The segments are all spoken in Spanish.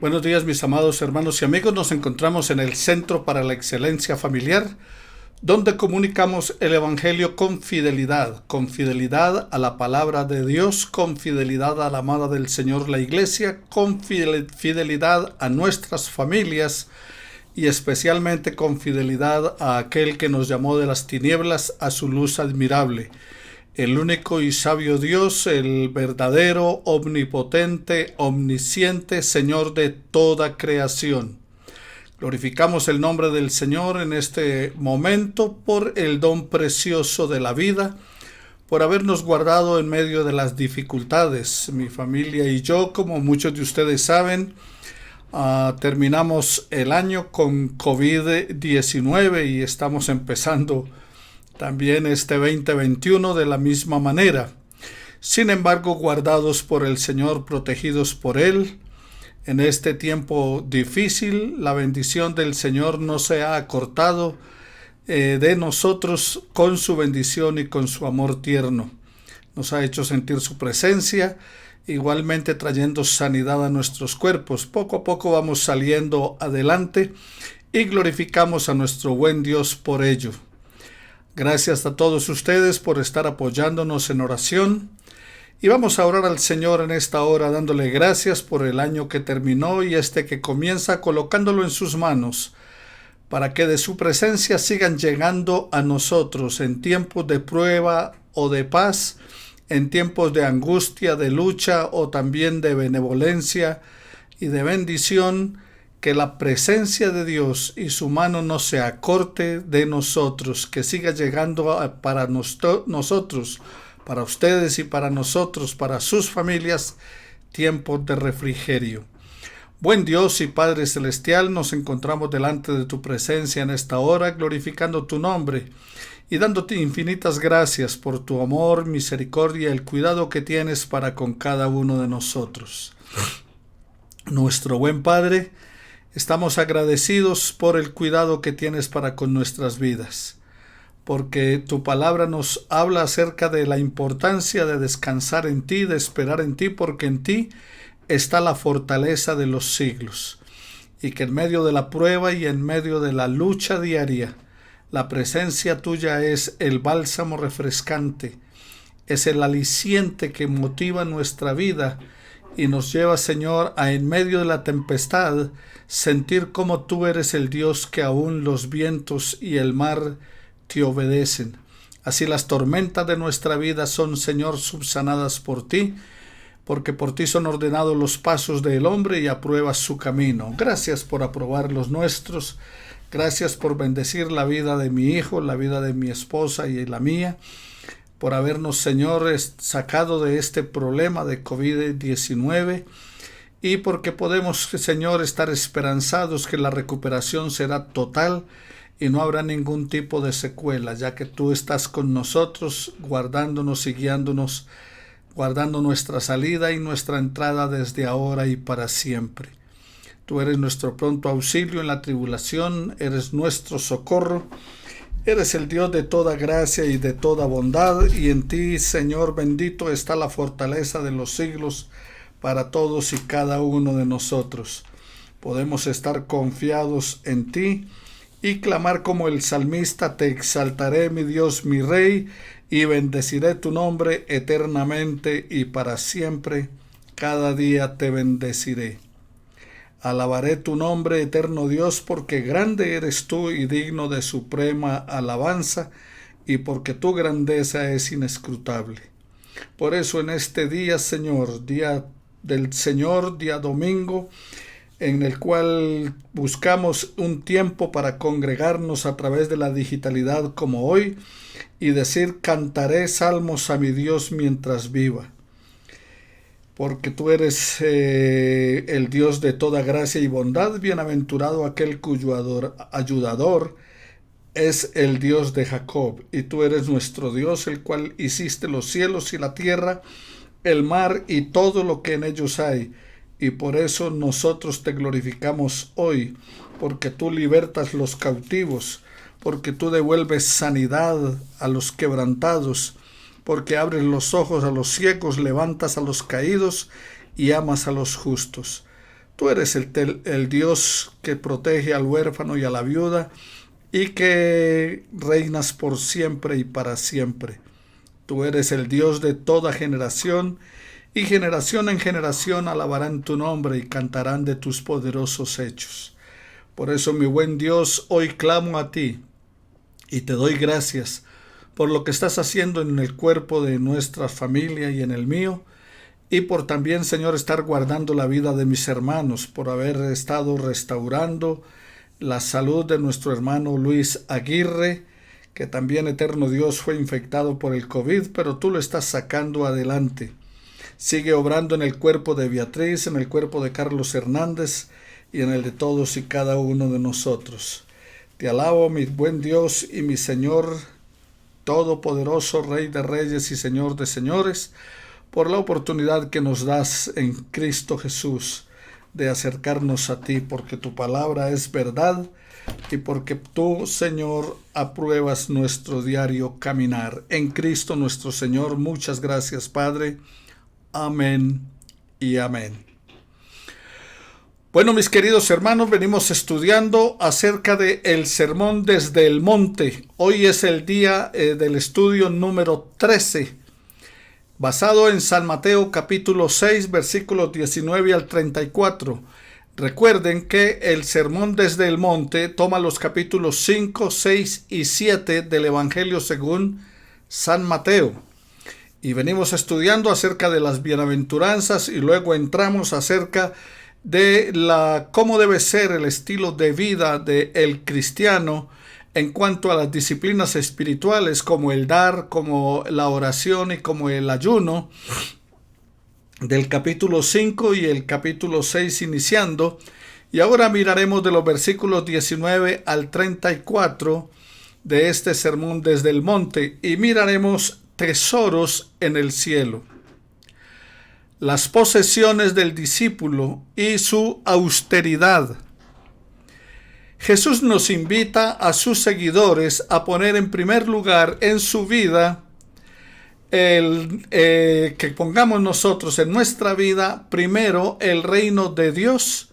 Buenos días, mis amados hermanos y amigos. Nos encontramos en el Centro para la Excelencia Familiar, donde comunicamos el Evangelio con fidelidad a la palabra de Dios, con fidelidad a la amada del Señor, la Iglesia, con fidelidad a nuestras familias y especialmente con fidelidad a aquel que nos llamó de las tinieblas a su luz admirable. El único y sabio Dios, el verdadero, omnipotente, omnisciente, Señor de toda creación. Glorificamos el nombre del Señor en este momento por el don precioso de la vida, por habernos guardado en medio de las dificultades. Mi familia y yo, como muchos de ustedes saben, terminamos el año con COVID-19 y estamos empezando también este 2021 de la misma manera. Sin embargo, guardados por el Señor, protegidos por Él, en este tiempo difícil, la bendición del Señor no se ha acortado de nosotros con su bendición y con su amor tierno. Nos ha hecho sentir su presencia, igualmente trayendo sanidad a nuestros cuerpos. Poco a poco vamos saliendo adelante y glorificamos a nuestro buen Dios por ello. Gracias a todos ustedes por estar apoyándonos en oración. Y vamos a orar al Señor en esta hora, dándole gracias por el año que terminó y este que comienza, colocándolo en sus manos, para que de su presencia sigan llegando a nosotros en tiempos de prueba o de paz, en tiempos de angustia, de lucha o también de benevolencia y de bendición. Que la presencia de Dios y su mano no se acorte de nosotros, que siga llegando para nosotros, para ustedes y para nosotros, para sus familias, tiempos de refrigerio. Buen Dios y Padre Celestial, nos encontramos delante de tu presencia en esta hora, glorificando tu nombre y dándote infinitas gracias por tu amor, misericordia y el cuidado que tienes para con cada uno de nosotros. Nuestro buen Padre, estamos agradecidos por el cuidado que tienes para con nuestras vidas, porque tu palabra nos habla acerca de la importancia de descansar en ti, de esperar en ti, porque en ti está la fortaleza de los siglos, y que en medio de la prueba y en medio de la lucha diaria, la presencia tuya es el bálsamo refrescante, es el aliciente que motiva nuestra vida y nos lleva, Señor, a en medio de la tempestad sentir como tú eres el Dios que aún los vientos y el mar te obedecen. Así las tormentas de nuestra vida son, Señor, subsanadas por ti, porque por ti son ordenados los pasos del hombre y apruebas su camino. Gracias por aprobar los nuestros. Gracias por bendecir la vida de mi hijo, la vida de mi esposa y la mía, por habernos, Señor, sacado de este problema de COVID-19 y porque podemos, Señor, estar esperanzados que la recuperación será total y no habrá ningún tipo de secuela, ya que tú estás con nosotros, guardándonos y guiándonos, guardando nuestra salida y nuestra entrada desde ahora y para siempre. Tú eres nuestro pronto auxilio en la tribulación, eres nuestro socorro. Eres el Dios de toda gracia y de toda bondad, y en ti, Señor bendito, está la fortaleza de los siglos para todos y cada uno de nosotros. Podemos estar confiados en ti y clamar como el salmista: te exaltaré, mi Dios, mi Rey, y bendeciré tu nombre eternamente y para siempre. Cada día te bendeciré. Alabaré tu nombre, eterno Dios, porque grande eres tú y digno de suprema alabanza, y porque tu grandeza es inescrutable. Por eso en este día, Señor, día del Señor, día domingo, en el cual buscamos un tiempo para congregarnos a través de la digitalidad como hoy, y decir: cantaré salmos a mi Dios mientras viva. Porque tú eres el Dios de toda gracia y bondad, bienaventurado aquel cuyo ayudador es el Dios de Jacob, y tú eres nuestro Dios, el cual hiciste los cielos y la tierra, el mar y todo lo que en ellos hay, y por eso nosotros te glorificamos hoy, porque tú libertas los cautivos, porque tú devuelves sanidad a los quebrantados, porque abres los ojos a los ciegos, levantas a los caídos y amas a los justos. Tú eres el Dios que protege al huérfano y a la viuda y que reinas por siempre y para siempre. Tú eres el Dios de toda generación, y generación en generación alabarán tu nombre y cantarán de tus poderosos hechos. Por eso, mi buen Dios, hoy clamo a ti y te doy gracias por lo que estás haciendo en el cuerpo de nuestra familia y en el mío, y por también, Señor, estar guardando la vida de mis hermanos, por haber estado restaurando la salud de nuestro hermano Luis Aguirre, que también, eterno Dios, fue infectado por el COVID, pero tú lo estás sacando adelante. Sigue obrando en el cuerpo de Beatriz, en el cuerpo de Carlos Hernández y en el de todos y cada uno de nosotros. Te alabo, mi buen Dios y mi Señor Todopoderoso, Rey de Reyes y Señor de Señores, por la oportunidad que nos das en Cristo Jesús de acercarnos a ti, porque tu palabra es verdad y porque tú, Señor, apruebas nuestro diario caminar. En Cristo nuestro Señor, muchas gracias, Padre. Amén y amén. Bueno, mis queridos hermanos, venimos estudiando acerca de el sermón desde el monte. Hoy es el día del estudio número 13, basado en San Mateo capítulo 6, versículos 19 al 34. Recuerden que el sermón desde el monte toma los capítulos 5, 6 y 7 del Evangelio según San Mateo. Y venimos estudiando acerca de las bienaventuranzas y luego entramos acerca de cómo debe ser el estilo de vida del cristiano en cuanto a las disciplinas espirituales, como el dar, como la oración y como el ayuno, del capítulo 5 y el capítulo 6 iniciando. Y ahora miraremos de los versículos 19 al 34 de este sermón desde el monte y miraremos tesoros en el cielo. Las posesiones del discípulo y su austeridad. Jesús nos invita a sus seguidores a poner en primer lugar en su vida que pongamos nosotros en nuestra vida primero el reino de Dios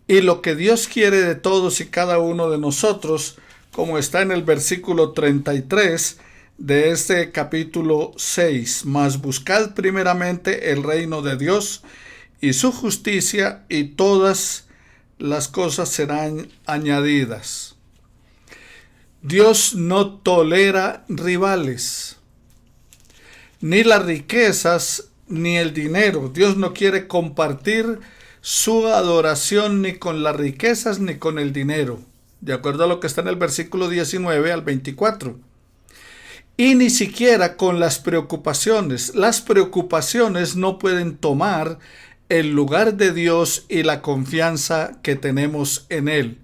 y lo que Dios quiere de todos y cada uno de nosotros, como está en el versículo 33 de este capítulo 6. Mas buscad primeramente el reino de Dios y su justicia, y todas las cosas serán añadidas. Dios no tolera rivales, ni las riquezas, ni el dinero. Dios no quiere compartir su adoración ni con las riquezas ni con el dinero, de acuerdo a lo que está en el versículo 19 al 24. Y ni siquiera con las preocupaciones. Las preocupaciones no pueden tomar el lugar de Dios y la confianza que tenemos en Él.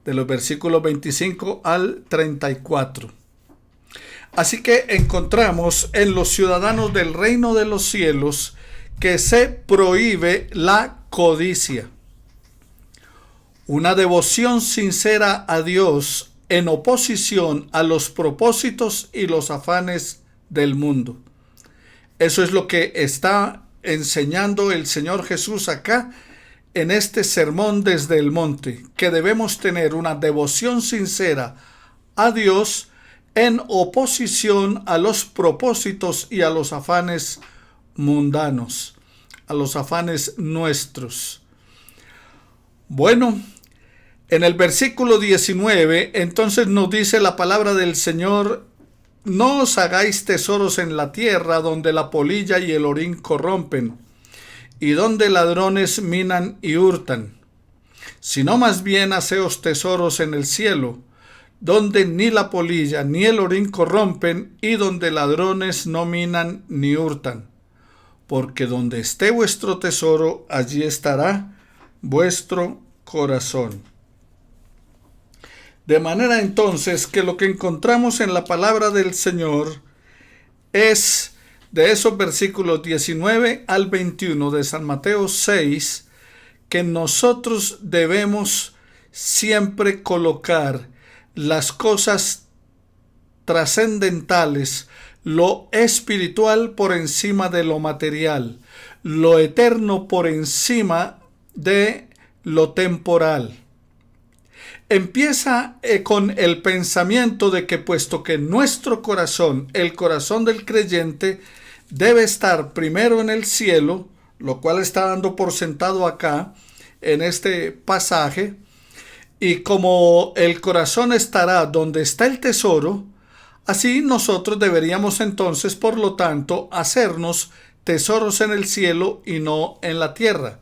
De los versículos 25 al 34. Así que encontramos en los ciudadanos del reino de los cielos que se prohíbe la codicia. Una devoción sincera a Dios en oposición a los propósitos y los afanes del mundo. Eso es lo que está enseñando el Señor Jesús acá en este sermón desde el monte, que debemos tener una devoción sincera a Dios en oposición a los propósitos y a los afanes mundanos, a los afanes nuestros. Bueno, en el versículo 19, entonces nos dice la palabra del Señor: no os hagáis tesoros en la tierra, donde la polilla y el orín corrompen, y donde ladrones minan y hurtan, sino más bien haceos tesoros en el cielo, donde ni la polilla ni el orín corrompen, y donde ladrones no minan ni hurtan. Porque donde esté vuestro tesoro, allí estará vuestro corazón. De manera entonces que lo que encontramos en la palabra del Señor es de esos versículos 19 al 21 de San Mateo 6, que nosotros debemos siempre colocar las cosas trascendentales, lo espiritual por encima de lo material, lo eterno por encima de lo temporal. Empieza con el pensamiento de que puesto que nuestro corazón, el corazón del creyente, debe estar primero en el cielo, lo cual está dando por sentado acá en este pasaje, y como el corazón estará donde está el tesoro, así nosotros deberíamos entonces, por lo tanto, hacernos tesoros en el cielo y no en la tierra.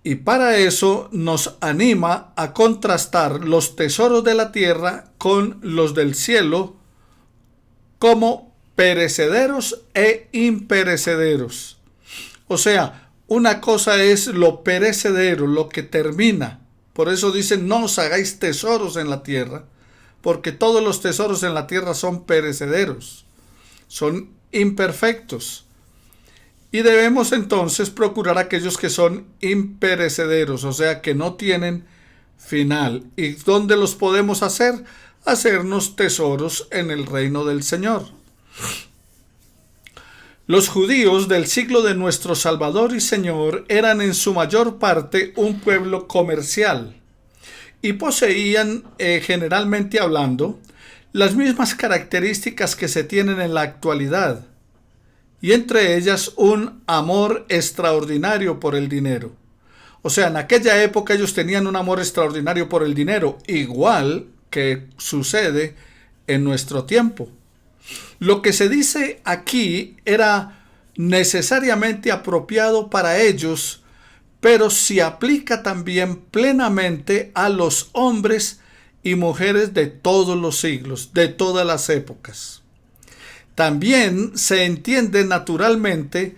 Y para eso nos anima a contrastar los tesoros de la tierra con los del cielo como perecederos e imperecederos. O sea, una cosa es lo perecedero, lo que termina. Por eso dicen, no os hagáis tesoros en la tierra, porque todos los tesoros en la tierra son perecederos, son imperfectos. Y debemos entonces procurar aquellos que son imperecederos, o sea, que no tienen final. ¿Y dónde los podemos hacer? Hacernos tesoros en el reino del Señor. Los judíos del siglo de nuestro Salvador y Señor eran en su mayor parte un pueblo comercial y poseían, generalmente hablando, las mismas características que se tienen en la actualidad, y entre ellas un amor extraordinario por el dinero. O sea, en aquella época ellos tenían un amor extraordinario por el dinero, igual que sucede en nuestro tiempo. Lo que se dice aquí era necesariamente apropiado para ellos, pero se aplica también plenamente a los hombres y mujeres de todos los siglos, de todas las épocas. También se entiende naturalmente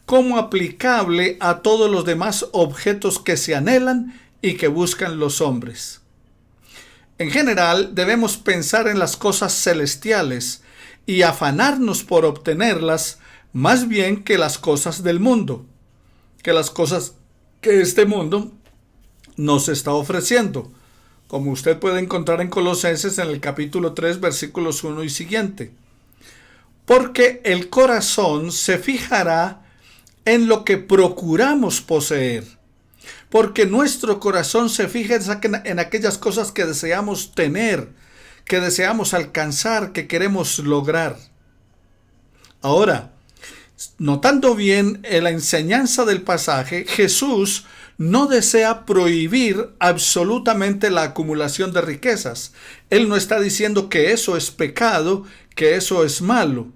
como aplicable a todos los demás objetos que se anhelan y que buscan los hombres. En general, debemos pensar en las cosas celestiales y afanarnos por obtenerlas más bien que las cosas del mundo, que las cosas que este mundo nos está ofreciendo, como usted puede encontrar en Colosenses en el capítulo 3, versículos 1 y siguiente. Porque el corazón se fijará en lo que procuramos poseer, porque nuestro corazón se fija en aquellas cosas que deseamos tener, que deseamos alcanzar, que queremos lograr. Ahora, notando bien la enseñanza del pasaje, Jesús no desea prohibir absolutamente la acumulación de riquezas. Él no está diciendo que eso es pecado, que eso es malo.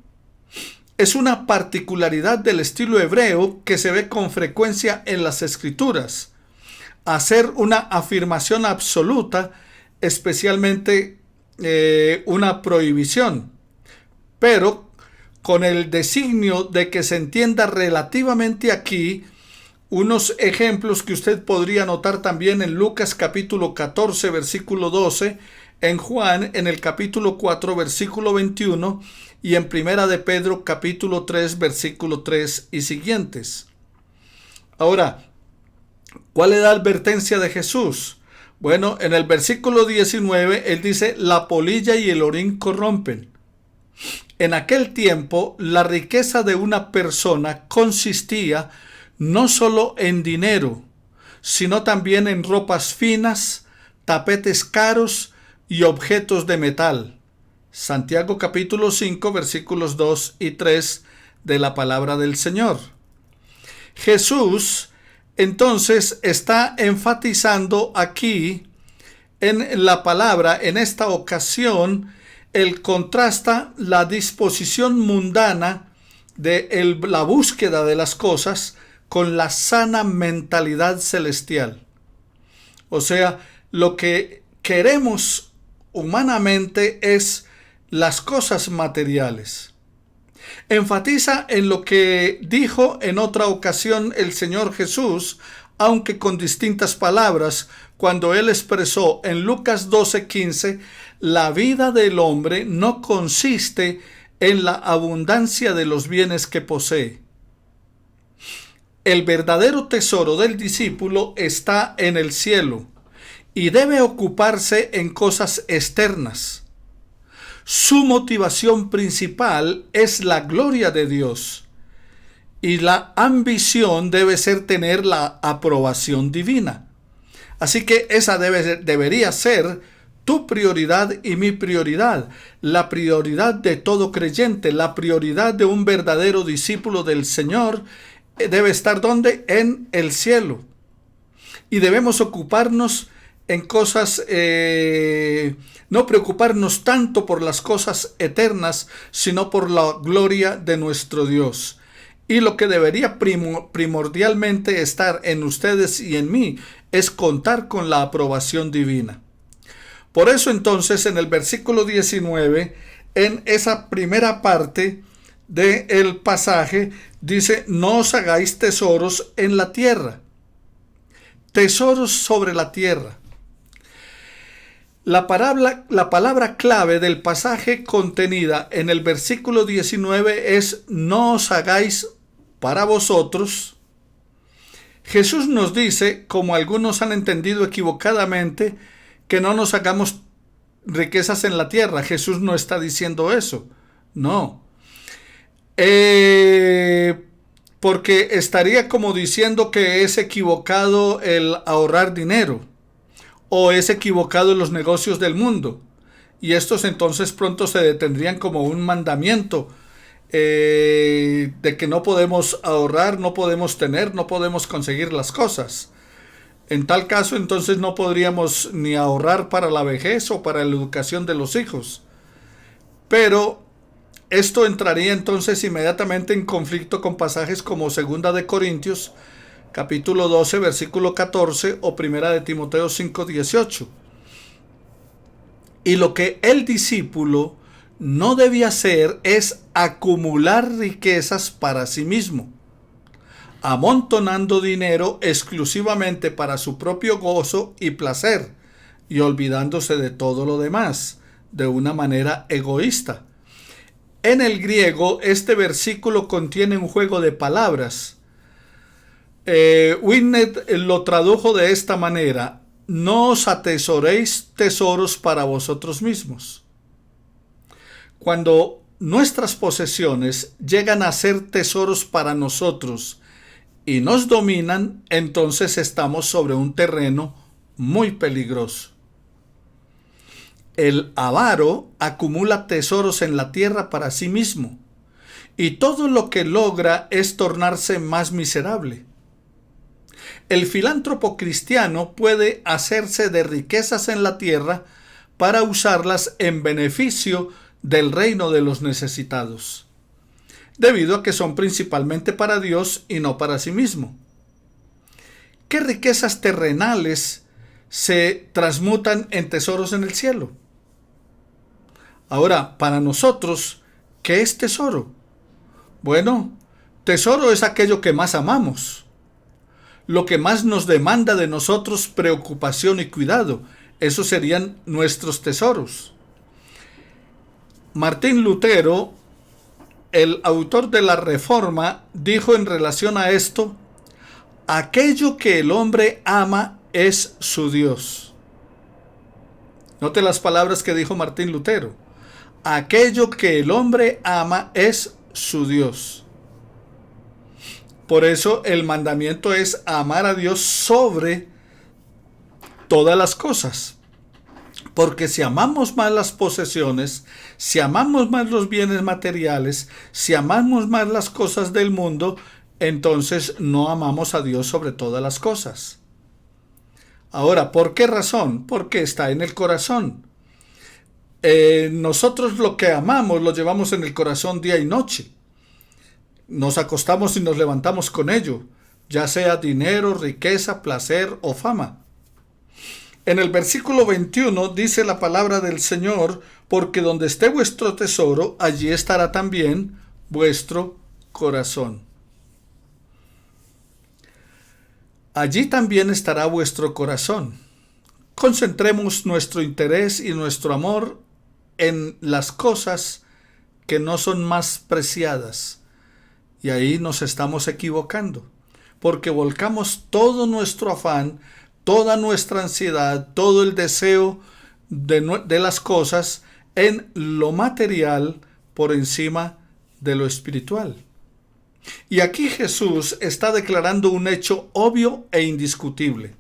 Es una particularidad del estilo hebreo que se ve con frecuencia en las Escrituras. Hacer una afirmación absoluta, especialmente una prohibición, pero con el designio de que se entienda relativamente aquí unos ejemplos que usted podría notar también en Lucas capítulo 14 versículo 12, en Juan en el capítulo 4 versículo 21 y en Primera de Pedro capítulo 3 versículo 3 y siguientes. Ahora, ¿cuál es la advertencia de Jesús? Bueno, en el versículo 19 él dice, la polilla y el orín corrompen. En aquel tiempo, la riqueza de una persona consistía no solo en dinero, sino también en ropas finas, tapetes caros y objetos de metal. Santiago capítulo 5 versículos 2 y 3 de la palabra del Señor. Jesús entonces está enfatizando aquí en la palabra, en esta ocasión, él contrasta la disposición mundana de la búsqueda de las cosas con la sana mentalidad celestial. O sea, lo que queremos humanamente es las cosas materiales. Enfatiza en lo que dijo en otra ocasión el Señor Jesús, aunque con distintas palabras, cuando él expresó en Lucas 12:15, la vida del hombre no consiste en la abundancia de los bienes que posee. El verdadero tesoro del discípulo está en el cielo y debe ocuparse en cosas externas. Su motivación principal es la gloria de Dios. Y la ambición debe ser tener la aprobación divina. Así que esa debería ser tu prioridad y mi prioridad, la prioridad de todo creyente, la prioridad de un verdadero discípulo del Señor debe estar ¿dónde? En el cielo. Y debemos ocuparnos en cosas, no preocuparnos tanto por las cosas eternas, sino por la gloria de nuestro Dios. Y lo que debería primordialmente estar en ustedes y en mí es contar con la aprobación divina. Por eso entonces en el versículo 19, en esa primera parte del pasaje, dice: no os hagáis tesoros en la tierra. Tesoros sobre la tierra. La palabra clave del pasaje contenida en el versículo 19 es: no os hagáis para vosotros. Jesús nos dice, como algunos han entendido equivocadamente, que no nos hagamos riquezas en la tierra. Jesús no está diciendo eso. No. Porque estaría como diciendo que es equivocado el ahorrar dinero, o es equivocado en los negocios del mundo. Y estos entonces pronto se detendrían como un mandamiento de que no podemos ahorrar, no podemos tener, no podemos conseguir las cosas. En tal caso, entonces no podríamos ni ahorrar para la vejez o para la educación de los hijos. Pero esto entraría entonces inmediatamente en conflicto con pasajes como 2 de Corintios, capítulo 12, versículo 14, o 1 de Timoteo 5, 18. Y lo que el discípulo no debía hacer es acumular riquezas para sí mismo, amontonando dinero exclusivamente para su propio gozo y placer, y olvidándose de todo lo demás, de una manera egoísta. En el griego, este versículo contiene un juego de palabras. Winnet lo tradujo de esta manera: no os atesoréis tesoros para vosotros mismos. Cuando nuestras posesiones llegan a ser tesoros para nosotros y nos dominan, entonces estamos sobre un terreno muy peligroso. El avaro acumula tesoros en la tierra para sí mismo, y todo lo que logra es tornarse más miserable. El filántropo cristiano puede hacerse de riquezas en la tierra para usarlas en beneficio del reino de los necesitados, debido a que son principalmente para Dios y no para sí mismo. ¿Qué riquezas terrenales se transmutan en tesoros en el cielo? Ahora, para nosotros, ¿qué es tesoro? Bueno, tesoro es aquello que más amamos, lo que más nos demanda de nosotros preocupación y cuidado. Esos serían nuestros tesoros. Martín Lutero, el autor de la Reforma, dijo en relación a esto: aquello que el hombre ama es su Dios. Note las palabras que dijo Martín Lutero: aquello que el hombre ama es su Dios. Por eso el mandamiento es amar a Dios sobre todas las cosas. Porque si amamos más las posesiones, si amamos más los bienes materiales, si amamos más las cosas del mundo, entonces no amamos a Dios sobre todas las cosas. Ahora, ¿por qué razón? Porque está en el corazón. Nosotros lo que amamos lo llevamos en el corazón día y noche. Nos acostamos y nos levantamos con ello, ya sea dinero, riqueza, placer o fama. En el versículo 21 dice la palabra del Señor: porque donde esté vuestro tesoro, allí estará también vuestro corazón. Allí también estará vuestro corazón. Concentremos nuestro interés y nuestro amor en las cosas que no son más preciadas. Y ahí nos estamos equivocando, porque volcamos todo nuestro afán, toda nuestra ansiedad, todo el deseo de las cosas en lo material por encima de lo espiritual. Y aquí Jesús está declarando un hecho obvio e indiscutible.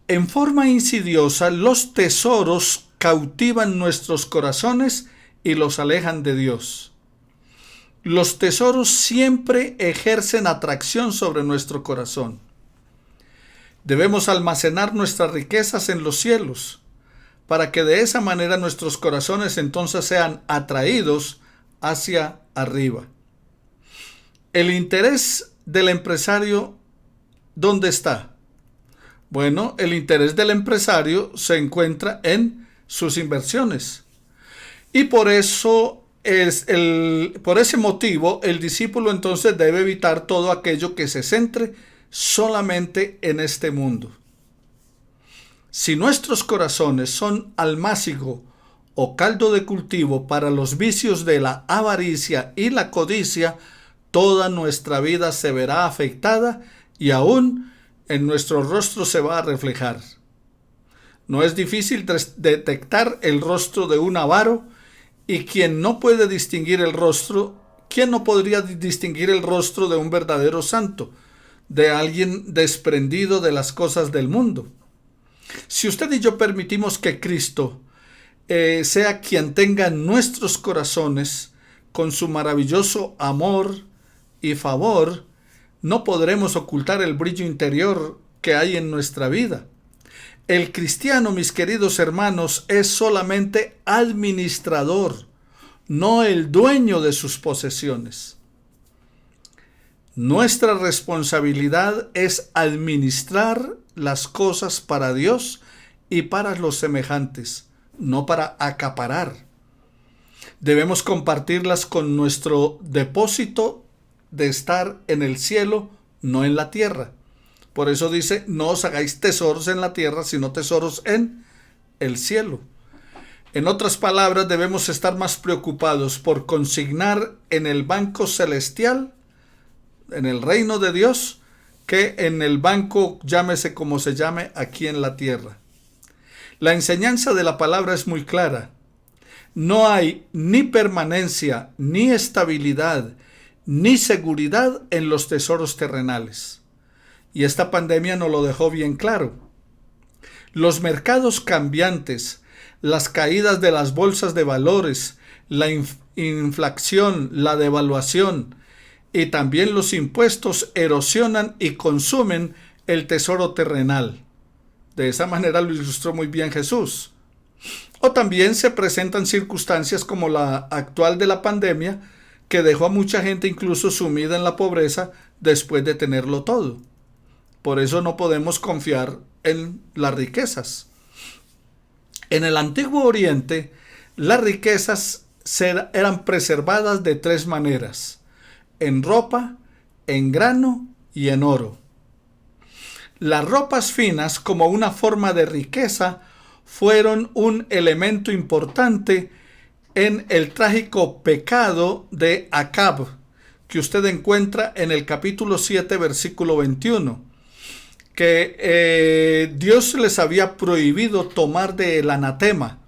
En forma insidiosa, los tesoros cautivan nuestros corazones y los alejan de Dios. Los tesoros siempre ejercen atracción sobre nuestro corazón. Debemos almacenar nuestras riquezas en los cielos, para que de esa manera nuestros corazones entonces sean atraídos hacia arriba. El interés del empresario, ¿dónde está? Bueno, el interés del empresario se encuentra en sus inversiones. Y por ese motivo, el discípulo entonces debe evitar todo aquello que se centre solamente en este mundo. Si nuestros corazones son almácigo o caldo de cultivo para los vicios de la avaricia y la codicia, toda nuestra vida se verá afectada y aún en nuestro rostro se va a reflejar. No es difícil detectar el rostro de un avaro, y quien no puede distinguir el rostro, ¿quién no podría distinguir el rostro de un verdadero santo, de alguien desprendido de las cosas del mundo? Si usted y yo permitimos que Cristo sea quien tenga en nuestros corazones con su maravilloso amor y favor, no podremos ocultar el brillo interior que hay en nuestra vida. El cristiano, mis queridos hermanos, es solamente administrador, no el dueño de sus posesiones. Nuestra responsabilidad es administrar las cosas para Dios y para los semejantes, no para acaparar. Debemos compartirlas con nuestro depósito de estar en el cielo, no en la tierra. Por eso dice, no os hagáis tesoros en la tierra, sino tesoros en el cielo. En otras palabras, debemos estar más preocupados por consignar en el banco celestial, en el reino de Dios, que en el banco, llámese como se llame, aquí en la tierra. La enseñanza de la palabra es muy clara. No hay ni permanencia, ni estabilidad, ni seguridad en los tesoros terrenales. Y esta pandemia nos lo dejó bien claro. Los mercados cambiantes, las caídas de las bolsas de valores, la inflación, la devaluación y también los impuestos erosionan y consumen el tesoro terrenal. De esa manera lo ilustró muy bien Jesús. O también se presentan circunstancias como la actual de la pandemia, que dejó a mucha gente incluso sumida en la pobreza después de tenerlo todo. Por eso no podemos confiar en las riquezas. En el Antiguo Oriente, las riquezas eran preservadas de tres maneras: en ropa, en grano y en oro. Las ropas finas, como una forma de riqueza, fueron un elemento importante en el trágico pecado de Acab, que usted encuentra en el capítulo 7, versículo 21, que Dios les había prohibido tomar del anatema.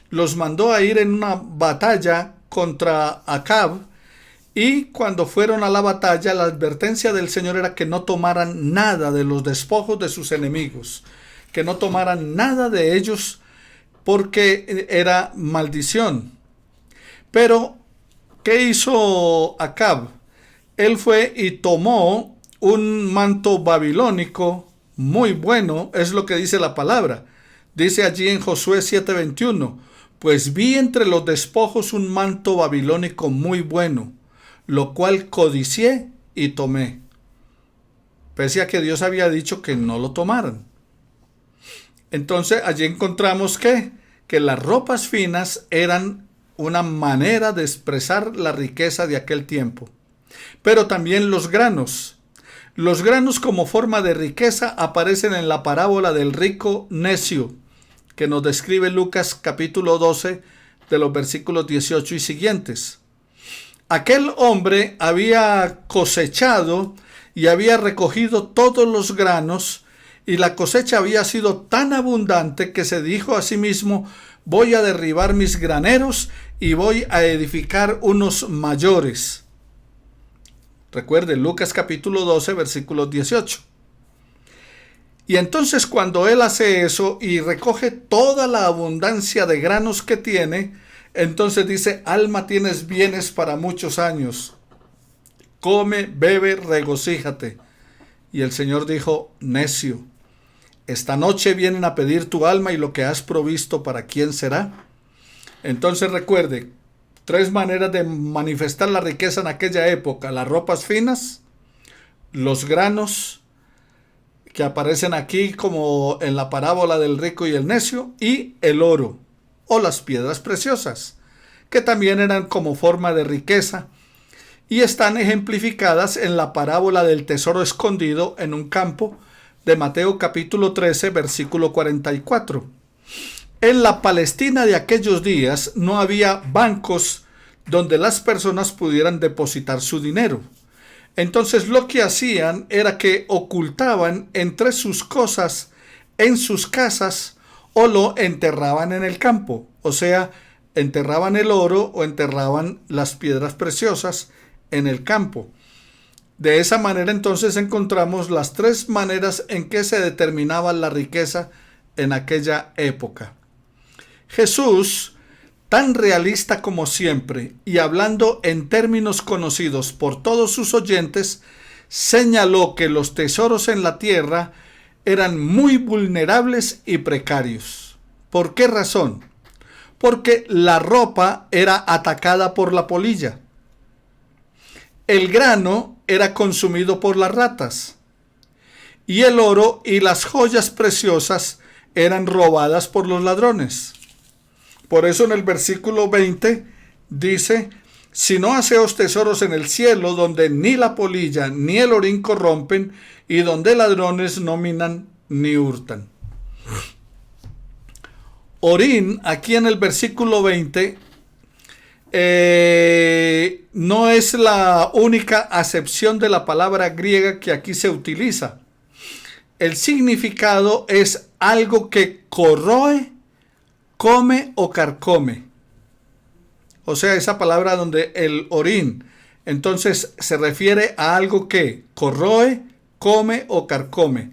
Los mandó a ir en una batalla contra Acab, y cuando fueron a la batalla, la advertencia del Señor era que no tomaran nada de los despojos de sus enemigos, que no tomaran nada de ellos, porque era maldición. Pero, ¿qué hizo Acab? Él fue y tomó un manto babilónico muy bueno, es lo que dice la palabra. Dice allí en Josué 7:21, pues vi entre los despojos un manto babilónico muy bueno, lo cual codicié y tomé. Pese a que Dios había dicho que no lo tomaran. Entonces allí encontramos que las ropas finas eran una manera de expresar la riqueza de aquel tiempo. Pero también los granos. Los granos como forma de riqueza aparecen en la parábola del rico necio, que nos describe Lucas capítulo 12 de los versículos 18 y siguientes. Aquel hombre había cosechado y había recogido todos los granos, y la cosecha había sido tan abundante que se dijo a sí mismo: voy a derribar mis graneros y voy a edificar unos mayores. Recuerde, Lucas capítulo 12, versículo 18. Y entonces cuando él hace eso y recoge toda la abundancia de granos que tiene, entonces dice: alma, tienes bienes para muchos años. Come, bebe, regocíjate. Y el Señor dijo: necio, esta noche vienen a pedir tu alma, y lo que has provisto, ¿para quién será? Entonces recuerde, 3 maneras de manifestar la riqueza en aquella época: las ropas finas, los granos, que aparecen aquí como en la parábola del rico y el necio, y el oro o las piedras preciosas, que también eran como forma de riqueza, y están ejemplificadas en la parábola del tesoro escondido en un campo de Mateo capítulo 13, versículo 44. En la Palestina de aquellos días no había bancos donde las personas pudieran depositar su dinero. Entonces lo que hacían era que ocultaban entre sus cosas en sus casas, o lo enterraban en el campo. O sea, enterraban el oro o enterraban las piedras preciosas en el campo. De esa manera entonces encontramos las 3 maneras en que se determinaba la riqueza en aquella época. Jesús, tan realista como siempre y hablando en términos conocidos por todos sus oyentes, señaló que los tesoros en la tierra eran muy vulnerables y precarios. ¿Por qué razón? Porque la ropa era atacada por la polilla. El grano era consumido por las ratas. Y el oro y las joyas preciosas eran robadas por los ladrones. Por eso en el versículo 20 dice: si no haceos tesoros en el cielo, donde ni la polilla ni el orín corrompen, y donde ladrones no minan ni hurtan. Orín, aquí en el versículo 20, no es la única acepción de la palabra griega que aquí se utiliza. El significado es algo que corroe, come o carcome. O sea, esa palabra donde el orín, entonces se refiere a algo que corroe, come o carcome.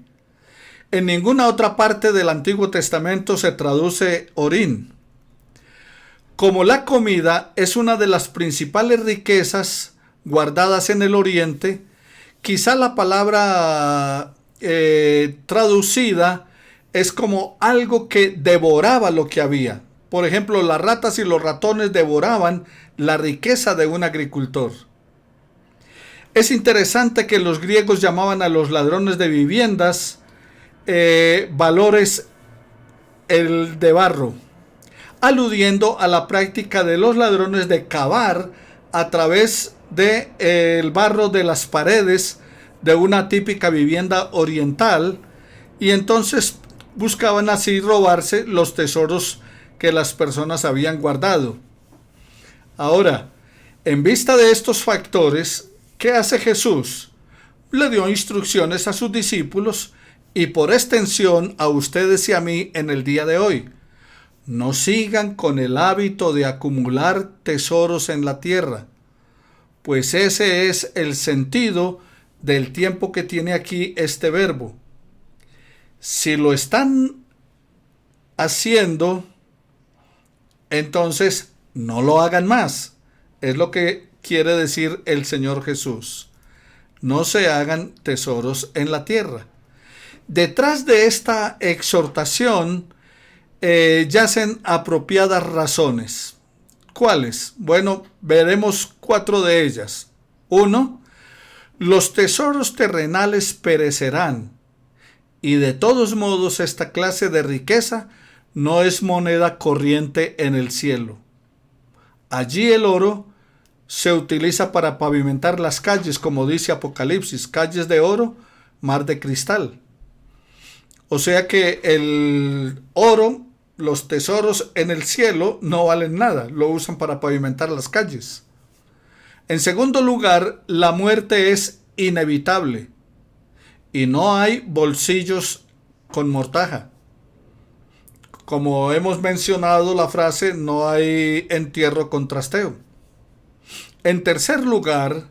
En ninguna otra parte del Antiguo Testamento se traduce orín. Como la comida es una de las principales riquezas guardadas en el Oriente, quizá la palabra traducida es como algo que devoraba lo que había. Por ejemplo, las ratas y los ratones devoraban la riqueza de un agricultor. Es interesante que los griegos llamaban a los ladrones de viviendas valores el de barro, aludiendo a la práctica de los ladrones de cavar a través del barro de las paredes de una típica vivienda oriental, y entonces buscaban así robarse los tesoros que las personas habían guardado. Ahora, en vista de estos factores, ¿qué hace Jesús? Le dio instrucciones a sus discípulos y por extensión a ustedes y a mí en el día de hoy. No sigan con el hábito de acumular tesoros en la tierra, pues ese es el sentido del tiempo que tiene aquí este verbo. Si lo están haciendo, entonces no lo hagan más. Es lo que quiere decir el Señor Jesús. No se hagan tesoros en la tierra. Detrás de esta exhortación yacen apropiadas razones. ¿Cuáles? Bueno, veremos 4 de ellas. 1. Los tesoros terrenales perecerán, y de todos modos esta clase de riqueza no es moneda corriente en el cielo. Allí el oro se utiliza para pavimentar las calles, como dice Apocalipsis, calles de oro, mar de cristal. O sea que el oro, los tesoros en el cielo no valen nada, lo usan para pavimentar las calles. En segundo lugar, la muerte es inevitable y no hay bolsillos con mortaja. Como hemos mencionado la frase, no hay entierro con trasteo. En tercer lugar,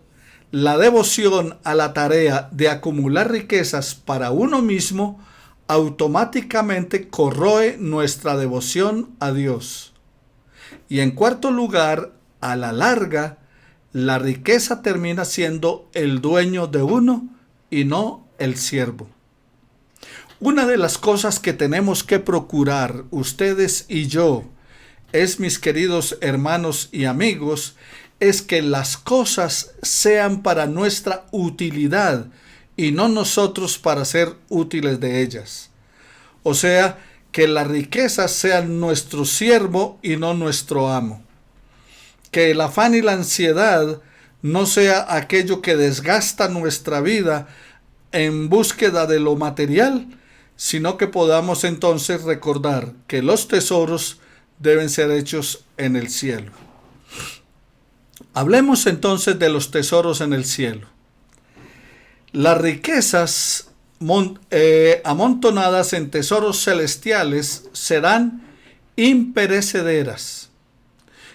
la devoción a la tarea de acumular riquezas para uno mismo automáticamente corroe nuestra devoción a Dios. Y en cuarto lugar, a la larga, la riqueza termina siendo el dueño de uno y no el siervo. Una de las cosas que tenemos que procurar, ustedes y yo, es, mis queridos hermanos y amigos, es que las cosas sean para nuestra utilidad y no nosotros para ser útiles de ellas. O sea, que las riquezas sean nuestro siervo y no nuestro amo. Que el afán y la ansiedad no sea aquello que desgasta nuestra vida en búsqueda de lo material, sino que podamos entonces recordar que los tesoros deben ser hechos en el cielo. Hablemos entonces de los tesoros en el cielo. Las riquezas amontonadas en tesoros celestiales serán imperecederas.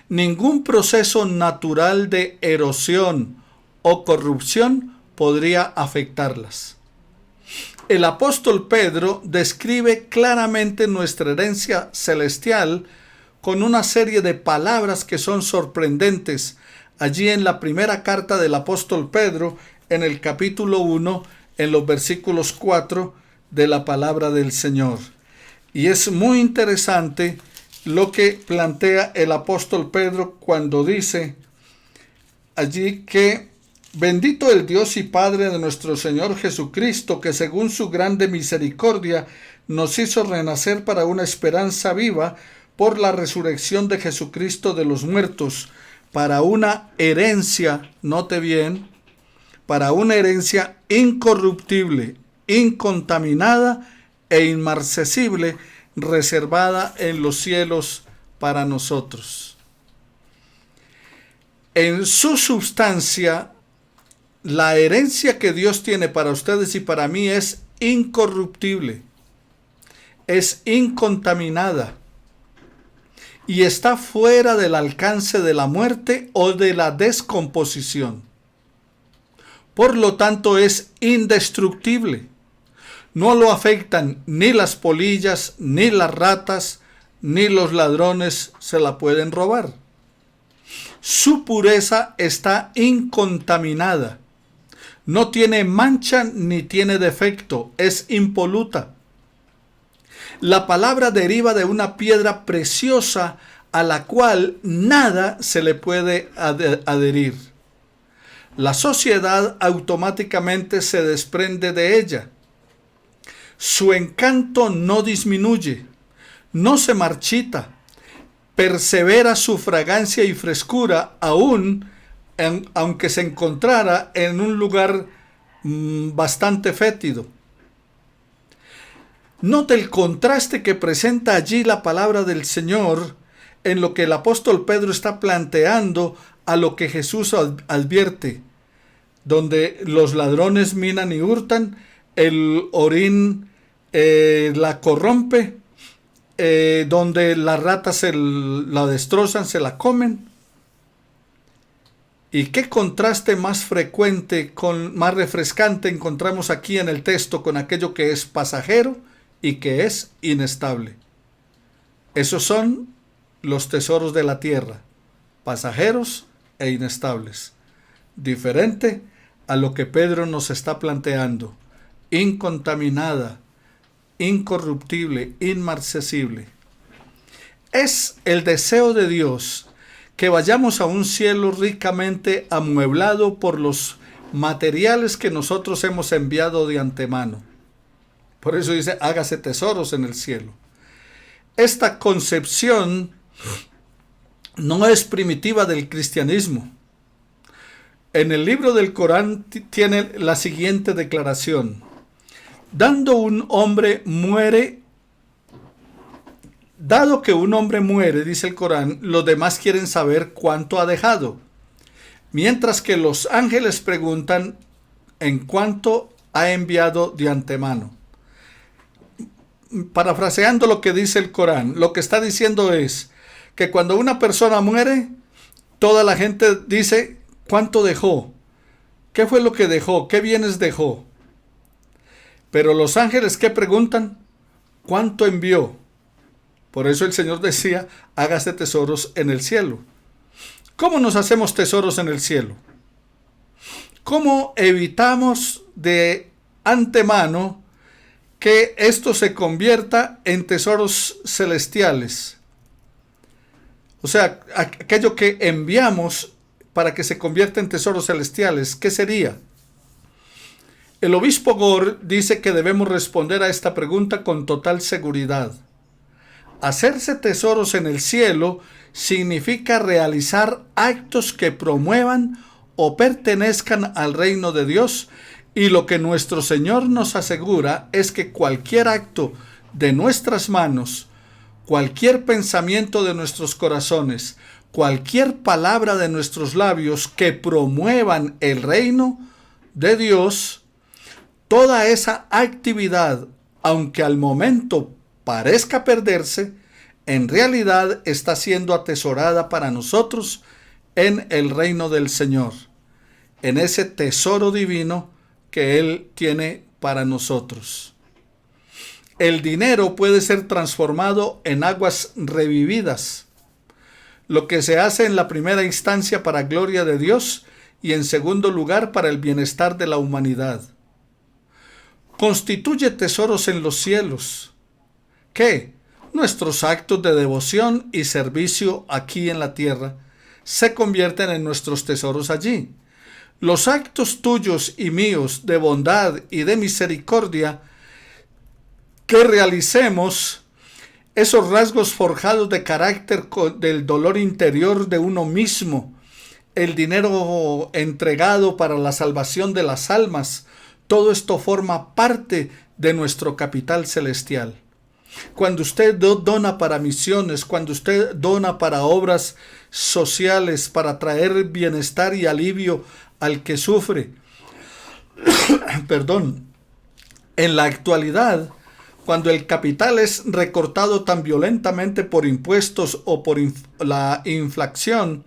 Ningún proceso natural de erosión o corrupción podría afectarlas. El apóstol Pedro describe claramente nuestra herencia celestial con una serie de palabras que son sorprendentes allí en la primera carta del apóstol Pedro, en el capítulo 1, en los versículos 4 de la palabra del Señor. Y es muy interesante lo que plantea el apóstol Pedro cuando dice allí que bendito el Dios y Padre de nuestro Señor Jesucristo, que según su grande misericordia nos hizo renacer para una esperanza viva por la resurrección de Jesucristo de los muertos, para una herencia, note bien, para una herencia incorruptible, incontaminada e inmarcesible, reservada en los cielos para nosotros. En su sustancia, la herencia que Dios tiene para ustedes y para mí es incorruptible, es incontaminada y está fuera del alcance de la muerte o de la descomposición. Por lo tanto, es indestructible. No lo afectan ni las polillas, ni las ratas, ni los ladrones se la pueden robar. Su pureza está incontaminada. No tiene mancha ni tiene defecto, es impoluta. La palabra deriva de una piedra preciosa a la cual nada se le puede adherir. La sociedad automáticamente se desprende de ella. Su encanto no disminuye, no se marchita, persevera su fragancia y frescura aún aunque se encontrara en un lugar bastante fétido. Note el contraste que presenta allí la palabra del Señor en lo que el apóstol Pedro está planteando a lo que Jesús advierte, donde los ladrones minan y hurtan, el orín la corrompe, donde las ratas la destrozan, se la comen. Y qué contraste más frecuente, más refrescante encontramos aquí en el texto con aquello que es pasajero y que es inestable. Esos son los tesoros de la tierra, pasajeros e inestables. Diferente a lo que Pedro nos está planteando, incontaminada, incorruptible, inmarcesible. Es el deseo de Dios que vayamos a un cielo ricamente amueblado por los materiales que nosotros hemos enviado de antemano. Por eso dice, hágase tesoros en el cielo. Esta concepción no es primitiva del cristianismo. En el libro del Corán tiene la siguiente declaración: dado que un hombre muere, dice el Corán, los demás quieren saber cuánto ha dejado, mientras que los ángeles preguntan en cuánto ha enviado de antemano. Parafraseando lo que dice el Corán, lo que está diciendo es que cuando una persona muere, toda la gente dice cuánto dejó. ¿Qué fue lo que dejó? ¿Qué bienes dejó? Pero los ángeles, ¿qué preguntan? ¿Cuánto envió? Por eso el Señor decía, hágase tesoros en el cielo. ¿Cómo nos hacemos tesoros en el cielo? ¿Cómo evitamos de antemano que esto se convierta en tesoros celestiales? O sea, aquello que enviamos para que se convierta en tesoros celestiales, ¿qué sería? El obispo Gore dice que debemos responder a esta pregunta con total seguridad. Hacerse tesoros en el cielo significa realizar actos que promuevan o pertenezcan al reino de Dios, y lo que nuestro Señor nos asegura es que cualquier acto de nuestras manos, cualquier pensamiento de nuestros corazones, cualquier palabra de nuestros labios que promuevan el reino de Dios, toda esa actividad, aunque al momento parezca perderse, en realidad está siendo atesorada para nosotros en el reino del Señor, en ese tesoro divino que Él tiene para nosotros. El dinero puede ser transformado en aguas revividas, lo que se hace en la primera instancia para gloria de Dios y en segundo lugar para el bienestar de la humanidad. Constituye tesoros en los cielos. ¿Qué? Nuestros actos de devoción y servicio aquí en la tierra se convierten en nuestros tesoros allí. Los actos tuyos y míos de bondad y de misericordia que realicemos, esos rasgos forjados de carácter del dolor interior de uno mismo, el dinero entregado para la salvación de las almas, todo esto forma parte de nuestro capital celestial. Cuando usted dona para misiones, cuando usted dona para obras sociales, para traer bienestar y alivio al que sufre, perdón, en la actualidad, cuando el capital es recortado tan violentamente por impuestos o por la inflación,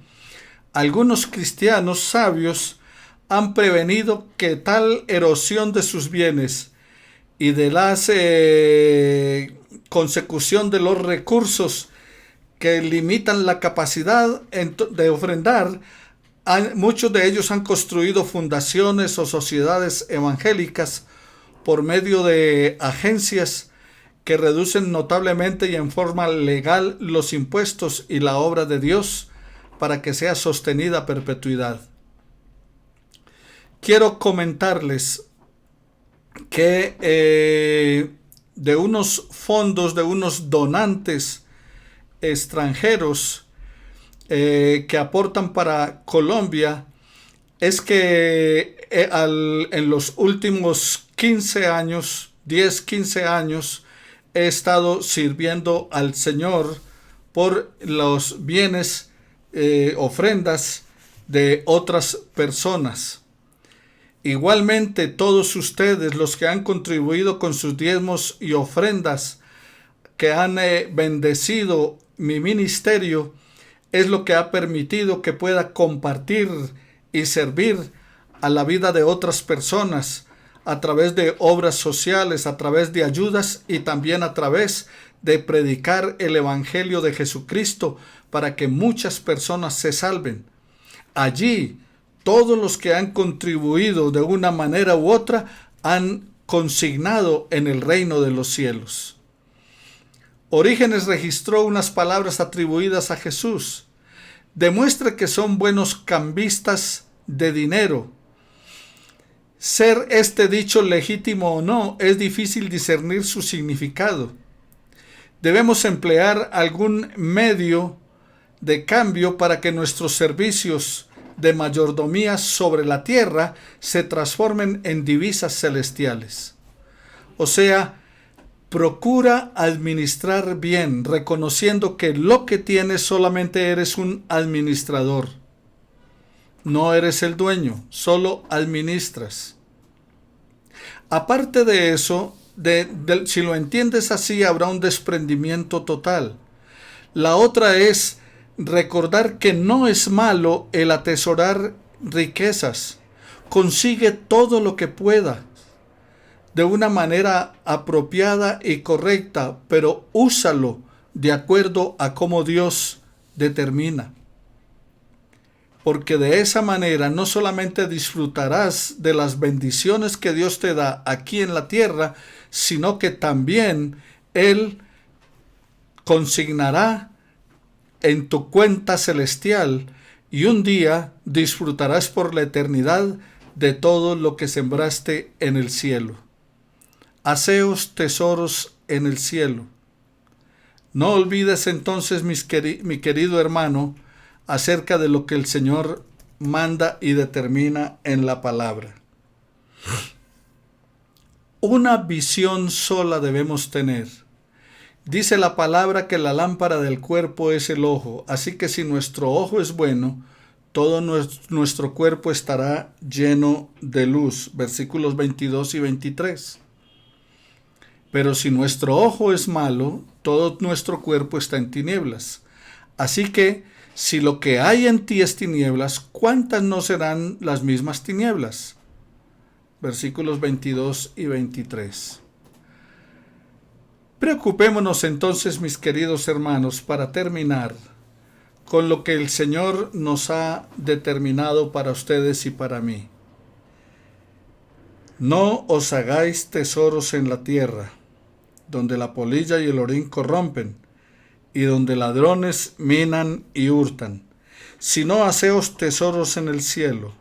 algunos cristianos sabios han prevenido que tal erosión de sus bienes y de la consecución de los recursos que limitan la capacidad de ofrendar, muchos de ellos han construido fundaciones o sociedades evangélicas por medio de agencias que reducen notablemente y en forma legal los impuestos y la obra de Dios para que sea sostenida a perpetuidad. Quiero comentarles que de unos fondos, de unos donantes extranjeros que aportan para Colombia, es que en los últimos 15 años, 10-15 años, he estado sirviendo al Señor por los bienes, ofrendas de otras personas. Igualmente, todos ustedes, los que han contribuido con sus diezmos y ofrendas, que han bendecido mi ministerio, es lo que ha permitido que pueda compartir y servir a la vida de otras personas a través de obras sociales, a través de ayudas y también a través de predicar el Evangelio de Jesucristo para que muchas personas se salven. Allí, todos los que han contribuido de una manera u otra han consignado en el reino de los cielos. Orígenes registró unas palabras atribuidas a Jesús. Demuestra que son buenos cambistas de dinero. Ser este dicho legítimo o no, es difícil discernir su significado. Debemos emplear algún medio de cambio para que nuestros servicios de mayordomía sobre la tierra se transformen en divisas celestiales. O sea, procura administrar bien, reconociendo que lo que tienes solamente eres un administrador. No eres el dueño, solo administras. Aparte de eso, si lo entiendes así, habrá un desprendimiento total. La otra es recordar que no es malo el atesorar riquezas, consigue todo lo que pueda de una manera apropiada y correcta, pero úsalo de acuerdo a cómo Dios determina. Porque de esa manera no solamente disfrutarás de las bendiciones que Dios te da aquí en la tierra, sino que también Él consignará en tu cuenta celestial y un día disfrutarás por la eternidad de todo lo que sembraste en el cielo. Haceos tesoros en el cielo. No olvides entonces, mi querido hermano, acerca de lo que el Señor manda y determina en la palabra. Una visión sola debemos tener. Dice la palabra que la lámpara del cuerpo es el ojo, así que si nuestro ojo es bueno, todo nuestro cuerpo estará lleno de luz. Versículos 22 y 23. Pero si nuestro ojo es malo, todo nuestro cuerpo está en tinieblas. Así que, si lo que hay en ti es tinieblas, ¿cuántas no serán las mismas tinieblas? Versículos 22 y 23. Preocupémonos entonces, mis queridos hermanos, para terminar, con lo que el Señor nos ha determinado para ustedes y para mí. No os hagáis tesoros en la tierra, donde la polilla y el orín corrompen, y donde ladrones minan y hurtan, sino haceos tesoros en el cielo,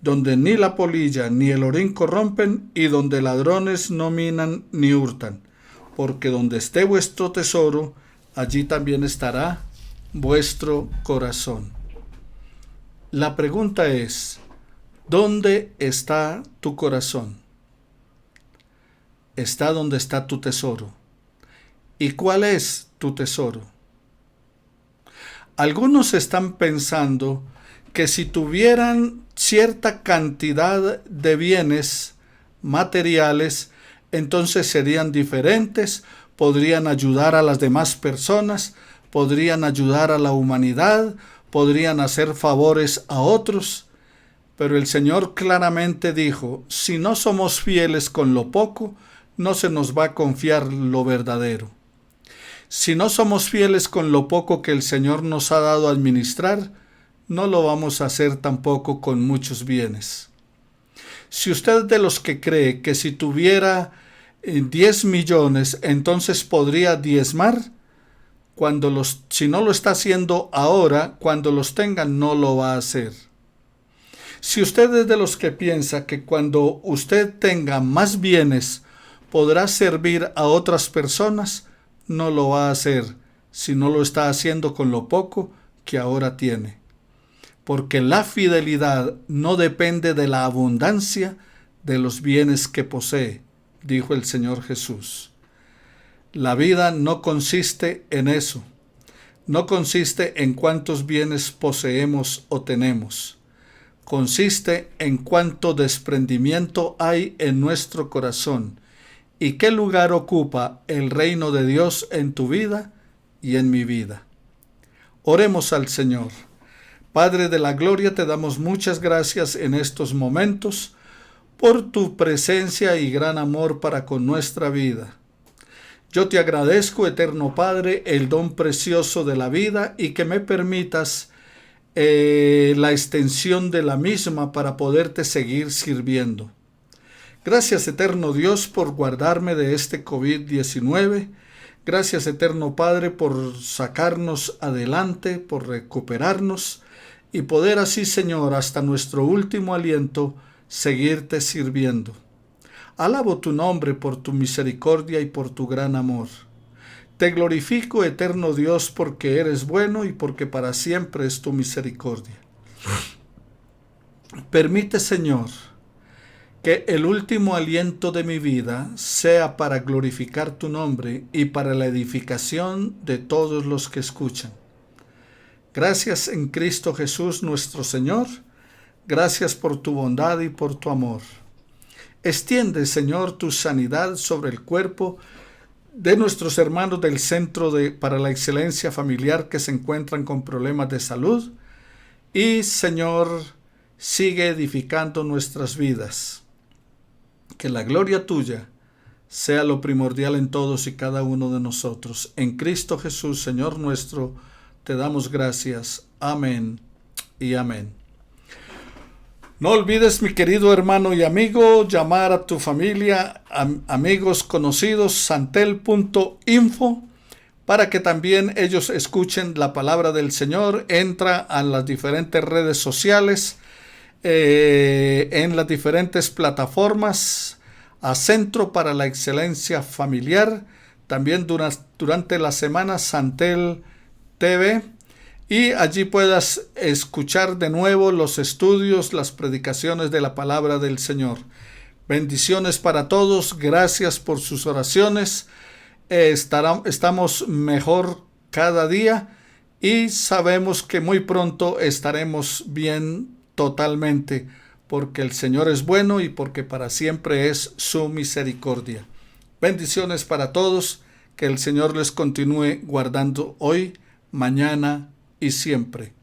donde ni la polilla ni el orín corrompen, y donde ladrones no minan ni hurtan, porque donde esté vuestro tesoro, allí también estará vuestro corazón. La pregunta es, ¿dónde está tu corazón? Está donde está tu tesoro. ¿Y cuál es tu tesoro? Algunos están pensando que si tuvieran cierta cantidad de bienes materiales, entonces serían diferentes, podrían ayudar a las demás personas, podrían ayudar a la humanidad, podrían hacer favores a otros. Pero el Señor claramente dijo, si no somos fieles con lo poco, no se nos va a confiar lo verdadero. Si no somos fieles con lo poco que el Señor nos ha dado a administrar, no lo vamos a hacer tampoco con muchos bienes. Si usted es de los que cree que si tuviera 10 millones, entonces podría diezmar, si no lo está haciendo ahora, cuando los tenga no lo va a hacer. Si usted es de los que piensa que cuando usted tenga más bienes podrá servir a otras personas, no lo va a hacer si no lo está haciendo con lo poco que ahora tiene. Porque la fidelidad no depende de la abundancia de los bienes que posee, dijo el Señor Jesús. La vida no consiste en eso. No consiste en cuántos bienes poseemos o tenemos. Consiste en cuánto desprendimiento hay en nuestro corazón y qué lugar ocupa el reino de Dios en tu vida y en mi vida. Oremos al Señor. Padre de la gloria, te damos muchas gracias en estos momentos por tu presencia y gran amor para con nuestra vida. Yo te agradezco, eterno Padre, el don precioso de la vida y que me permitas la extensión de la misma para poderte seguir sirviendo. Gracias, eterno Dios, por guardarme de este COVID-19. Gracias, eterno Padre, por sacarnos adelante, por recuperarnos y poder así, Señor, hasta nuestro último aliento, seguirte sirviendo. Alabo tu nombre por tu misericordia y por tu gran amor. Te glorifico, eterno Dios, porque eres bueno y porque para siempre es tu misericordia. Permite, Señor, que el último aliento de mi vida sea para glorificar tu nombre y para la edificación de todos los que escuchan. Gracias en Cristo Jesús nuestro Señor. Gracias por tu bondad y por tu amor. Extiende, Señor, tu sanidad sobre el cuerpo de nuestros hermanos del Centro para la Excelencia Familiar que se encuentran con problemas de salud. Y, Señor, sigue edificando nuestras vidas. Que la gloria tuya sea lo primordial en todos y cada uno de nosotros. En Cristo Jesús, Señor nuestro, te damos gracias. Amén y amén. No olvides, mi querido hermano y amigo, llamar a tu familia, amigos, conocidos, santel.info, para que también ellos escuchen la palabra del Señor. Entra a las diferentes redes sociales, en las diferentes plataformas, a Centro para la Excelencia Familiar, también durante la semana Santel TV, y allí puedas escuchar de nuevo los estudios, las predicaciones de la palabra del Señor. Bendiciones para todos, gracias por sus oraciones. Estamos mejor cada día y sabemos que muy pronto estaremos bien totalmente, porque el Señor es bueno y porque para siempre es su misericordia. Bendiciones para todos, que el Señor les continúe guardando hoy, mañana y siempre.